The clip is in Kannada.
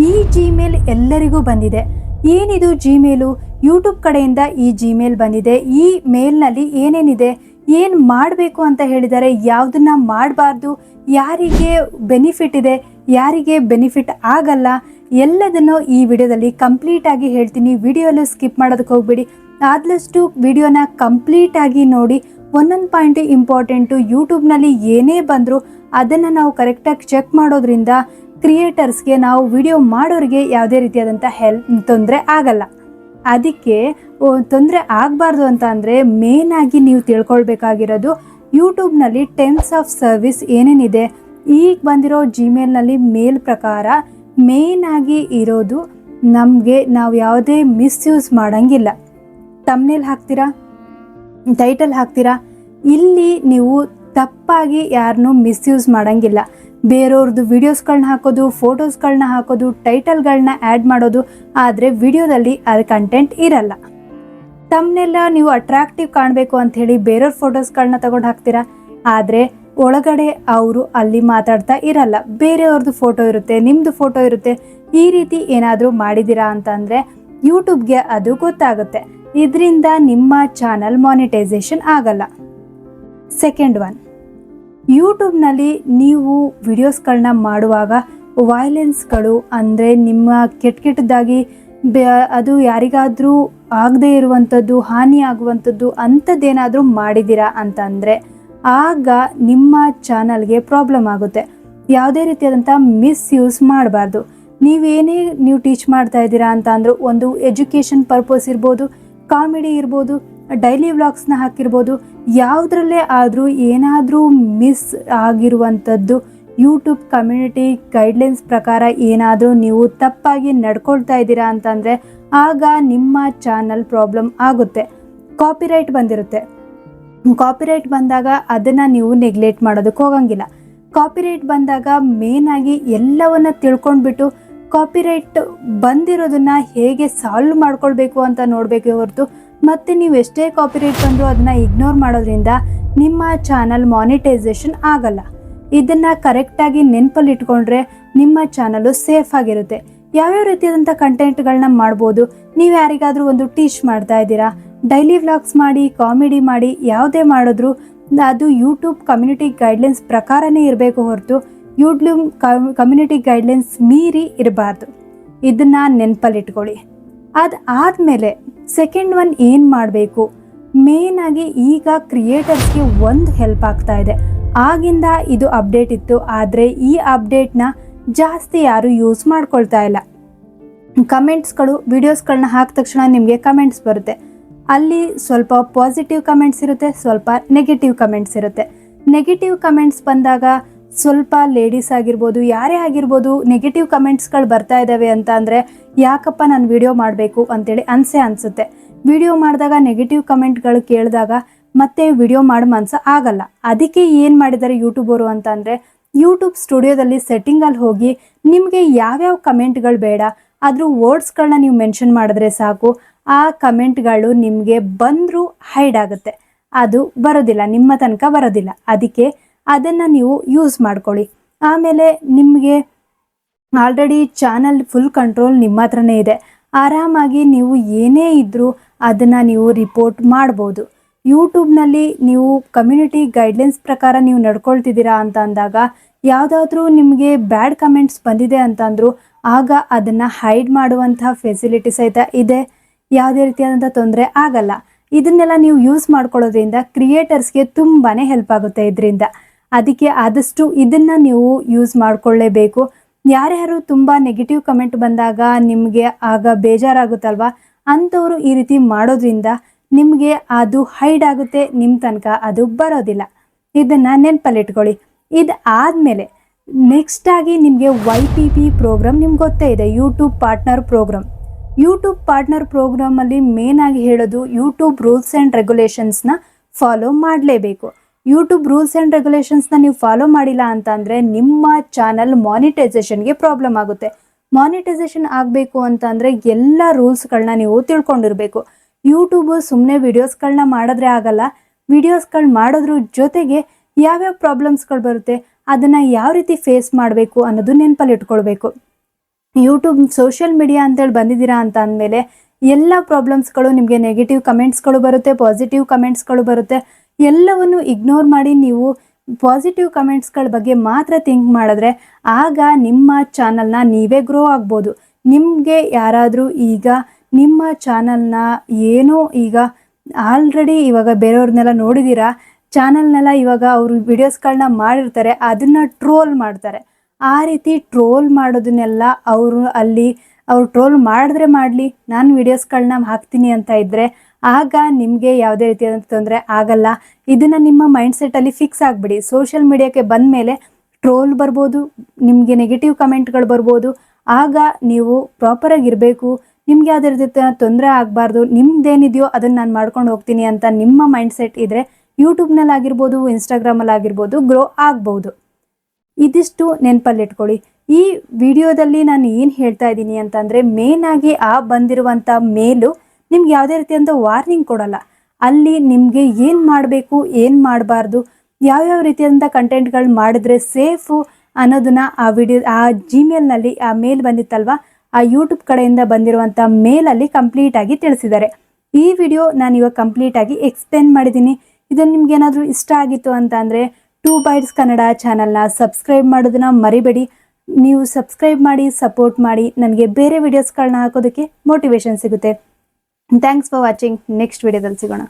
ಈ ಜಿಮೇಲ್ ಎಲ್ಲರಿಗೂ ಬಂದಿದೆ. ಏನಿದು ಜಿಮೇಲು? ಯೂಟ್ಯೂಬ್ ಕಡೆಯಿಂದ ಈ ಜಿಮೇಲ್ ಬಂದಿದೆ. ಈ ಮೇಲ್ನಲ್ಲಿ ಏನೇನಿದೆ, ಏನು ಮಾಡಬೇಕು ಅಂತ ಹೇಳಿದ್ದಾರೆ, ಯಾವುದನ್ನ ಮಾಡಬಾರ್ದು, ಯಾರಿಗೆ ಬೆನಿಫಿಟ್ ಇದೆ, ಯಾರಿಗೆ ಬೆನಿಫಿಟ್ ಆಗಲ್ಲ, ಎಲ್ಲದನ್ನು ಈ ವಿಡಿಯೋದಲ್ಲಿ ಕಂಪ್ಲೀಟ್ ಆಗಿ ಹೇಳ್ತೀನಿ. ವಿಡಿಯೋನ ಸ್ಕಿಪ್ ಮಾಡೋದಕ್ಕೆ ಹೋಗ್ಬೇಡಿ. ಆದಷ್ಟು ವಿಡಿಯೋನ ಕಂಪ್ಲೀಟ್ ಆಗಿ ನೋಡಿ. ಒಂದೊಂದು ಪಾಯಿಂಟ್ ಇಂಪಾರ್ಟೆಂಟು. ಯೂಟ್ಯೂಬ್ನಲ್ಲಿ ಏನೇ ಬಂದರೂ ಅದನ್ನು ನಾವು ಕರೆಕ್ಟಾಗಿ ಚೆಕ್ ಮಾಡೋದ್ರಿಂದ ಕ್ರಿಯೇಟರ್ಸ್ಗೆ, ನಾವು ವಿಡಿಯೋ ಮಾಡೋರಿಗೆ ಯಾವುದೇ ರೀತಿಯಾದಂಥ ತೊಂದರೆ ಆಗಲ್ಲ. ಅದಕ್ಕೆ ತೊಂದರೆ ಆಗಬಾರ್ದು ಅಂತ ಅಂದರೆ ಮೇನಾಗಿ ನೀವು ತಿಳ್ಕೊಳ್ಬೇಕಾಗಿರೋದು ಯೂಟ್ಯೂಬ್ನಲ್ಲಿ ಟರ್ಮ್ಸ್ ಆಫ್ ಸರ್ವಿಸ್ ಏನೇನಿದೆ. ಈಗ ಬಂದಿರೋ ಜಿಮೇಲ್ನಲ್ಲಿ ಮೇಲ್ ಪ್ರಕಾರ ಮೇನಾಗಿ ಇರೋದು, ನಮಗೆ ನಾವು ಯಾವುದೇ ಮಿಸ್ಯೂಸ್ ಮಾಡೋಂಗಿಲ್ಲ. ತಮ್ನೇಲ್ ಹಾಕ್ತೀರಾ, ಟೈಟಲ್ ಹಾಕ್ತೀರಾ, ಇಲ್ಲಿ ನೀವು ತಪ್ಪಾಗಿ ಯಾರನ್ನೂ ಮಿಸ್ಯೂಸ್ ಮಾಡೋಂಗಿಲ್ಲ. ಬೇರೆಯವ್ರದ್ದು ವಿಡಿಯೋಸ್ಗಳನ್ನ ಹಾಕೋದು, ಫೋಟೋಸ್ಗಳನ್ನ ಹಾಕೋದು, ಟೈಟಲ್ಗಳನ್ನ ಆ್ಯಡ್ ಮಾಡೋದು, ಆದರೆ ವಿಡಿಯೋದಲ್ಲಿ ಅದು ಕಂಟೆಂಟ್ ಇರಲ್ಲ. ತಮ್ಮನೆಲ್ಲ ನೀವು ಅಟ್ರಾಕ್ಟಿವ್ ಕಾಣಬೇಕು ಅಂಥೇಳಿ ಬೇರೆಯವ್ರ ಫೋಟೋಸ್ಗಳನ್ನ ತಗೊಂಡು ಹಾಕ್ತೀರಾ, ಆದರೆ ಒಳಗಡೆ ಅವರು ಅಲ್ಲಿ ಮಾತಾಡ್ತಾ ಇರಲ್ಲ, ಬೇರೆಯವ್ರದ್ದು ಫೋಟೋ ಇರುತ್ತೆ, ನಿಮ್ಮದು ಫೋಟೋ ಇರುತ್ತೆ. ಈ ರೀತಿ ಏನಾದರೂ ಮಾಡಿದ್ದೀರಾ ಅಂತಂದರೆ ಯೂಟ್ಯೂಬ್ಗೆ ಅದು ಗೊತ್ತಾಗುತ್ತೆ. ಇದರಿಂದ ನಿಮ್ಮ ಚಾನಲ್ ಮಾನಿಟೈಸೇಷನ್ ಆಗಲ್ಲ. ಸೆಕೆಂಡ್ ಒನ್, ಯೂಟ್ಯೂಬ್ನಲ್ಲಿ ನೀವು ವಿಡಿಯೋಸ್ಗಳನ್ನ ಮಾಡುವಾಗ ವೈಲೆನ್ಸ್ಗಳು, ಅಂದರೆ ನಿಮ್ಮ ಕೆಟ್ಟದಾಗಿ ಅದು ಯಾರಿಗಾದರೂ ಆಗದೇ ಇರುವಂಥದ್ದು, ಹಾನಿ ಆಗುವಂಥದ್ದು ಅಂಥದ್ದೇನಾದರೂ ಮಾಡಿದ್ದೀರಾ ಅಂತಂದರೆ ಆಗ ನಿಮ್ಮ ಚಾನಲ್ಗೆ ಪ್ರಾಬ್ಲಮ್ ಆಗುತ್ತೆ. ಯಾವುದೇ ರೀತಿಯಾದಂಥ ಮಿಸ್ಯೂಸ್ ಮಾಡಬಾರ್ದು. ನೀವು ಟೀಚ್ ಮಾಡ್ತಾ ಇದ್ದೀರಾ ಅಂತ ಅಂದರೂ ಒಂದು ಎಜುಕೇಷನ್ ಪರ್ಪಸ್ ಇರ್ಬೋದು, ಕಾಮಿಡಿ ಇರ್ಬೋದು, ಡೈಲಿ ವ್ಲಾಗ್ಸ್ನ ಹಾಕಿರ್ಬೋದು, ಯಾವುದ್ರಲ್ಲೇ ಆದರೂ ಏನಾದರೂ ಮಿಸ್ ಆಗಿರುವಂಥದ್ದು ಯೂಟ್ಯೂಬ್ ಕಮ್ಯುನಿಟಿ ಗೈಡ್ಲೈನ್ಸ್ ಪ್ರಕಾರ ಏನಾದರೂ ನೀವು ತಪ್ಪಾಗಿ ನಡ್ಕೊಳ್ತಾ ಇದ್ದೀರಾ ಅಂತಂದರೆ ಆಗ ನಿಮ್ಮ ಚಾನಲ್ ಪ್ರಾಬ್ಲಮ್ ಆಗುತ್ತೆ. ಕಾಪಿರೈಟ್ ಬಂದಿರುತ್ತೆ. ಕಾಪಿರೈಟ್ ಬಂದಾಗ ಅದನ್ನು ನೀವು ನೆಗ್ಲೆಕ್ಟ್ ಮಾಡೋದಕ್ಕೆ ಹೋಗಂಗಿಲ್ಲ. ಕಾಪಿರೈಟ್ ಬಂದಾಗ ಮೇನಾಗಿ ಎಲ್ಲವನ್ನ ತಿಳ್ಕೊಂಡ್ಬಿಟ್ಟು ಕಾಪಿರೈಟ್ ಬಂದಿರೋದನ್ನು ಹೇಗೆ ಸಾಲ್ವ್ ಮಾಡ್ಕೊಳ್ಬೇಕು ಅಂತ ನೋಡಬೇಕೇ ಹೊರತು ಮತ್ತು ನೀವು ಎಷ್ಟೇ ಕಾಪಿರೈಟ್ ಬಂದರೂ ಅದನ್ನು ಇಗ್ನೋರ್ ಮಾಡೋದ್ರಿಂದ ನಿಮ್ಮ ಚಾನಲ್ ಮಾನಿಟೈಸೇಷನ್ ಆಗಲ್ಲ. ಇದನ್ನು ಕರೆಕ್ಟಾಗಿ ನೆನಪಲ್ಲಿ ಇಟ್ಕೊಂಡ್ರೆ ನಿಮ್ಮ ಚಾನಲು ಸೇಫ್ ಆಗಿರುತ್ತೆ. ಯಾವ್ಯಾವ ರೀತಿಯಾದಂಥ ಕಂಟೆಂಟ್ಗಳನ್ನ ಮಾಡ್ಬೋದು. ನೀವು ಯಾರಿಗಾದರೂ ಒಂದು ಟೀಚ್ ಮಾಡ್ತಾ ಇದ್ದೀರಾ, ಡೈಲಿ ವ್ಲಾಗ್ಸ್ ಮಾಡಿ, ಕಾಮಿಡಿ ಮಾಡಿ, ಯಾವುದೇ ಮಾಡಿದ್ರೂ ಅದು ಯೂಟ್ಯೂಬ್ ಕಮ್ಯುನಿಟಿ ಗೈಡ್ಲೈನ್ಸ್ ಪ್ರಕಾರನೇ ಇರಬೇಕು ಹೊರತು ಯೂಟ್ಯೂಬ್ ಕಮ್ಯುನಿಟಿ ಗೈಡ್ಲೈನ್ಸ್ ಮೀರಿ ಇರಬಾರ್ದು. ಇದನ್ನು ನೆನಪಲ್ಲಿಟ್ಕೊಳ್ಳಿ. ಅದಾದಮೇಲೆ ಸೆಕೆಂಡ್ ಒನ್ ಏನು ಮಾಡಬೇಕು, ಮೇನಾಗಿ ಈಗ ಕ್ರಿಯೇಟರ್ಸ್ಗೆ ಒಂದು ಹೆಲ್ಪ್ ಆಗ್ತಾ ಇದೆ. ಆಗಿಂದ ಇದು ಅಪ್ಡೇಟ್ ಇತ್ತು, ಆದರೆ ಈ ಅಪ್ಡೇಟ್ನ ಜಾಸ್ತಿ ಯಾರು ಯೂಸ್ ಮಾಡ್ಕೊಳ್ತಾ ಇಲ್ಲ. ಕಮೆಂಟ್ಸ್ಗಳು, ವಿಡಿಯೋಸ್ಗಳನ್ನ ಹಾಕಿದ ತಕ್ಷಣ ನಿಮಗೆ ಕಮೆಂಟ್ಸ್ ಬರುತ್ತೆ. ಅಲ್ಲಿ ಸ್ವಲ್ಪ ಪಾಸಿಟಿವ್ ಕಮೆಂಟ್ಸ್ ಇರುತ್ತೆ, ಸ್ವಲ್ಪ ನೆಗೆಟಿವ್ ಕಮೆಂಟ್ಸ್ ಇರುತ್ತೆ. ನೆಗೆಟಿವ್ ಕಮೆಂಟ್ಸ್ ಬಂದಾಗ ಸ್ವಲ್ಪ ಲೇಡೀಸ್ ಆಗಿರ್ಬೋದು, ಯಾರೇ ಆಗಿರ್ಬೋದು, ನೆಗೆಟಿವ್ ಕಮೆಂಟ್ಸ್ಗಳು ಬರ್ತಾ ಇದ್ದಾವೆ ಅಂತ ಅಂದರೆ ಯಾಕಪ್ಪ ನಾನು ವಿಡಿಯೋ ಮಾಡಬೇಕು ಅಂತೇಳಿ ಅನಿಸುತ್ತೆ. ವಿಡಿಯೋ ಮಾಡಿದಾಗ ನೆಗೆಟಿವ್ ಕಮೆಂಟ್ಗಳು ಕೇಳಿದಾಗ ಮತ್ತೆ ವಿಡಿಯೋ ಮಾಡೋ ಮನಸ್ಸು ಆಗಲ್ಲ. ಅದಕ್ಕೆ ಏನು ಮಾಡಿದ್ದಾರೆ ಯೂಟ್ಯೂಬರು ಅಂತ ಅಂದರೆ ಯೂಟ್ಯೂಬ್ ಸ್ಟುಡಿಯೋದಲ್ಲಿ ಸೆಟ್ಟಿಂಗಲ್ಲಿ ಹೋಗಿ ನಿಮಗೆ ಯಾವ್ಯಾವ ಕಮೆಂಟ್ಗಳು ಬೇಡ, ಅದ್ರ ವರ್ಡ್ಸ್ಗಳನ್ನ ನೀವು ಮೆನ್ಷನ್ ಮಾಡಿದ್ರೆ ಸಾಕು, ಆ ಕಮೆಂಟ್ಗಳು ನಿಮಗೆ ಬಂದರೂ ಹೈಡ್ ಆಗುತ್ತೆ. ಅದು ಬರೋದಿಲ್ಲ, ನಿಮ್ಮ ತನಕ ಬರೋದಿಲ್ಲ. ಅದಕ್ಕೆ ಅದನ್ನು ನೀವು ಯೂಸ್ ಮಾಡ್ಕೊಳ್ಳಿ. ಆಮೇಲೆ ನಿಮಗೆ ಆಲ್ರೆಡಿ ಚಾನಲ್ ಫುಲ್ ಕಂಟ್ರೋಲ್ ನಿಮ್ಮ ಹತ್ರನೇ ಇದೆ. ಆರಾಮಾಗಿ ನೀವು ಏನೇ ಇದ್ದರೂ ಅದನ್ನು ನೀವು ರಿಪೋರ್ಟ್ ಮಾಡ್ಬೋದು. ಯೂಟ್ಯೂಬ್ನಲ್ಲಿ ನೀವು ಕಮ್ಯುನಿಟಿ ಗೈಡ್ಲೈನ್ಸ್ ಪ್ರಕಾರ ನೀವು ನಡ್ಕೊಳ್ತಿದ್ದೀರಾ ಅಂತ ಅಂದಾಗ ಯಾವುದಾದ್ರೂ ನಿಮಗೆ ಬ್ಯಾಡ್ ಕಮೆಂಟ್ಸ್ ಬಂದಿದೆ ಅಂತಂದರೂ ಆಗ ಅದನ್ನು ಹೈಡ್ ಮಾಡುವಂಥ ಫೆಸಿಲಿಟಿ ಸಹಿತ ಇದೆ. ಯಾವುದೇ ರೀತಿಯಾದಂಥ ತೊಂದರೆ ಆಗಲ್ಲ. ಇದನ್ನೆಲ್ಲ ನೀವು ಯೂಸ್ ಮಾಡ್ಕೊಳ್ಳೋದ್ರಿಂದ ಕ್ರಿಯೇಟರ್ಸ್ಗೆ ತುಂಬಾ ಹೆಲ್ಪ್ ಆಗುತ್ತೆ ಇದರಿಂದ. ಅದಕ್ಕೆ ಆದಷ್ಟು ಇದನ್ನು ನೀವು ಯೂಸ್ ಮಾಡಿಕೊಳ್ಳೇಬೇಕು. ಯಾರ್ಯಾರು ತುಂಬ ನೆಗೆಟಿವ್ ಕಮೆಂಟ್ ಬಂದಾಗ ನಿಮಗೆ ಆಗ ಬೇಜಾರಾಗುತ್ತಲ್ವ, ಅಂಥವರು ಈ ರೀತಿ ಮಾಡೋದ್ರಿಂದ ನಿಮಗೆ ಅದು ಹೈಡ್ ಆಗುತ್ತೆ, ನಿಮ್ಮ ತನಕ ಅದು ಬರೋದಿಲ್ಲ. ಇದನ್ನು ನೆನಪಲ್ಲಿಟ್ಕೊಳ್ಳಿ. ಇದು ಆದಮೇಲೆ ನೆಕ್ಸ್ಟ್ ಆಗಿ ನಿಮಗೆ YPP ಪ್ರೋಗ್ರಾಮ್ ನಿಮ್ಗೆ ಗೊತ್ತೇ ಇದೆ, YouTube partner program. YouTube partner ಪ್ರೋಗ್ರಾಮಲ್ಲಿ ಮೇನಾಗಿ ಹೇಳೋದು ಯೂಟ್ಯೂಬ್ ರೂಲ್ಸ್ ಆ್ಯಂಡ್ ರೆಗ್ಯುಲೇಷನ್ಸ್ನ ಫಾಲೋ ಮಾಡಲೇಬೇಕು. ಯೂಟ್ಯೂಬ್ ರೂಲ್ಸ್ ಆ್ಯಂಡ್ ರೆಗ್ಯುಲೇಷನ್ಸ್ನ ನೀವು ಫಾಲೋ ಮಾಡಿಲ್ಲ ಅಂತಂದರೆ ನಿಮ್ಮ ಚಾನಲ್ ಮಾನಿಟೈಸೇಷನ್ಗೆ ಪ್ರಾಬ್ಲಮ್ ಆಗುತ್ತೆ. ಮಾನಿಟೈಸೇಷನ್ ಆಗಬೇಕು ಅಂತಂದರೆ ಎಲ್ಲ ರೂಲ್ಸ್ಗಳನ್ನ ನೀವು ತಿಳ್ಕೊಂಡಿರಬೇಕು. ಯೂಟ್ಯೂಬು ಸುಮ್ಮನೆ ವಿಡಿಯೋಸ್ಗಳನ್ನ ಮಾಡಿದ್ರೆ ಆಗಲ್ಲ. ವಿಡಿಯೋಸ್ಗಳು ಮಾಡೋದ್ರ ಜೊತೆಗೆ ಯಾವ್ಯಾವ ಪ್ರಾಬ್ಲಮ್ಸ್ಗಳು ಬರುತ್ತೆ, ಅದನ್ನು ಯಾವ ರೀತಿ ಫೇಸ್ ಮಾಡಬೇಕು ಅನ್ನೋದು ನೆನಪಲ್ಲಿ ಇಟ್ಕೊಳ್ಬೇಕು. ಯೂಟ್ಯೂಬ್ ಸೋಷಿಯಲ್ ಮೀಡಿಯಾ ಅಂತೇಳಿ ಬಂದಿದ್ದೀರಾ ಅಂತ ಅಂದಮೇಲೆ ಎಲ್ಲ ಪ್ರಾಬ್ಲಮ್ಸ್ಗಳು ನಿಮಗೆ ನೆಗೆಟಿವ್ ಕಮೆಂಟ್ಸ್ಗಳು ಬರುತ್ತೆ, ಪಾಸಿಟಿವ್ ಕಮೆಂಟ್ಸ್ಗಳು ಬರುತ್ತೆ. ಎಲ್ಲವನ್ನು ಇಗ್ನೋರ್ ಮಾಡಿ ನೀವು ಪಾಸಿಟಿವ್ ಕಮೆಂಟ್ಸ್ಗಳ ಬಗ್ಗೆ ಮಾತ್ರ ಥಿಂಕ್ ಮಾಡಿದ್ರೆ ಆಗ ನಿಮ್ಮ ಚಾನಲ್ನ ನೀವೇ ಗ್ರೋ ಆಗ್ಬೋದು. ನಿಮಗೆ ಯಾರಾದರೂ ಈಗ ನಿಮ್ಮ ಚಾನಲ್ನ ಏನೋ ಈಗ ಆಲ್ರೆಡಿ ಇವಾಗ ಬೇರೆಯವ್ರನ್ನೆಲ್ಲ ನೋಡಿದ್ದೀರಾ, ಚಾನಲ್ನೆಲ್ಲ ಇವಾಗ ಅವರು ವಿಡಿಯೋಸ್ಗಳನ್ನ ಮಾಡಿರ್ತಾರೆ, ಅದನ್ನು ಟ್ರೋಲ್ ಮಾಡ್ತಾರೆ. ಆ ರೀತಿ ಟ್ರೋಲ್ ಮಾಡೋದನ್ನೆಲ್ಲ ಅವ್ರು ಟ್ರೋಲ್ ಮಾಡಿದ್ರೆ ಮಾಡಲಿ, ನಾನು ವಿಡಿಯೋಸ್ಗಳನ್ನ ಹಾಕ್ತೀನಿ ಅಂತ ಇದ್ದರೆ ಆಗ ನಿಮಗೆ ಯಾವುದೇ ರೀತಿಯಾದಂಥ ತೊಂದರೆ ಆಗಲ್ಲ. ಇದನ್ನು ನಿಮ್ಮ ಮೈಂಡ್ಸೆಟ್ಟಲ್ಲಿ ಫಿಕ್ಸ್ ಆಗಿಬಿಡಿ. ಸೋಷಿಯಲ್ ಮೀಡಿಯಾಕ್ಕೆ ಬಂದ ಮೇಲೆ ಟ್ರೋಲ್ ಬರ್ಬೋದು, ನಿಮಗೆ ನೆಗೆಟಿವ್ ಕಮೆಂಟ್ಗಳು ಬರ್ಬೋದು. ಆಗ ನೀವು ಪ್ರಾಪರಾಗಿರಬೇಕು. ನಿಮ್ಗೆ ಯಾವುದೇ ರೀತಿ ತೊಂದರೆ ಆಗಬಾರ್ದು. ನಿಮ್ದೇನಿದೆಯೋ ಅದನ್ನು ನಾನು ಮಾಡ್ಕೊಂಡು ಹೋಗ್ತೀನಿ ಅಂತ ನಿಮ್ಮ ಮೈಂಡ್ಸೆಟ್ ಇದ್ದರೆ ಯೂಟ್ಯೂಬ್ನಲ್ಲಾಗಿರ್ಬೋದು, ಇನ್ಸ್ಟಾಗ್ರಾಮಲ್ಲಾಗಿರ್ಬೋದು ಗ್ರೋ ಆಗ್ಬೋದು. ಇದಿಷ್ಟು ನೆನಪಲ್ಲಿಟ್ಕೊಳ್ಳಿ. ಈ ವಿಡಿಯೋದಲ್ಲಿ ನಾನು ಏನು ಹೇಳ್ತಾ ಇದ್ದೀನಿ ಅಂತಂದರೆ, ಮೇನಾಗಿ ಬಂದಿರುವಂಥ ಮೇಲು ನಿಮ್ಗೆ ಯಾವುದೇ ರೀತಿಯಂಥ ವಾರ್ನಿಂಗ್ ಕೊಡಲ್ಲ. ಅಲ್ಲಿ ನಿಮಗೆ ಏನು ಮಾಡಬೇಕು, ಏನು ಮಾಡಬಾರ್ದು, ಯಾವ್ಯಾವ ರೀತಿಯಾದಂಥ ಕಂಟೆಂಟ್ಗಳು ಮಾಡಿದ್ರೆ ಸೇಫು ಅನ್ನೋದನ್ನು ಆ ಜಿಮೇಲ್ನಲ್ಲಿ ಆ ಮೇಲ್ ಬಂದಿತ್ತಲ್ವ, ಆ ಯೂಟ್ಯೂಬ್ ಕಡೆಯಿಂದ ಬಂದಿರುವಂಥ ಮೇಲಲ್ಲಿ ಕಂಪ್ಲೀಟಾಗಿ ತಿಳಿಸಿದ್ದಾರೆ. ಈ ವಿಡಿಯೋ ನಾನು ಇವಾಗ ಕಂಪ್ಲೀಟಾಗಿ ಎಕ್ಸ್ಪ್ಲೇನ್ ಮಾಡಿದ್ದೀನಿ. ಇದನ್ನು ನಿಮ್ಗೆ ಏನಾದರೂ ಇಷ್ಟ ಆಗಿತ್ತು ಅಂತ ಅಂದರೆ 2 ಬೈಟ್ಸ್ ಕನ್ನಡ ಚಾನಲ್ನ ಸಬ್ಸ್ಕ್ರೈಬ್ ಮಾಡೋದನ್ನ ಮರಿಬೇಡಿ. ನೀವು ಸಬ್ಸ್ಕ್ರೈಬ್ ಮಾಡಿ, ಸಪೋರ್ಟ್ ಮಾಡಿ, ನನಗೆ ಬೇರೆ ವಿಡಿಯೋಸ್ಗಳನ್ನ ಹಾಕೋದಕ್ಕೆ ಮೋಟಿವೇಶನ್ ಸಿಗುತ್ತೆ. Thanks for watching. ನೆಕ್ಸ್ಟ್ ವಿಡಿಯೋದಲ್ಲಿ ಸಿಗೋಣ.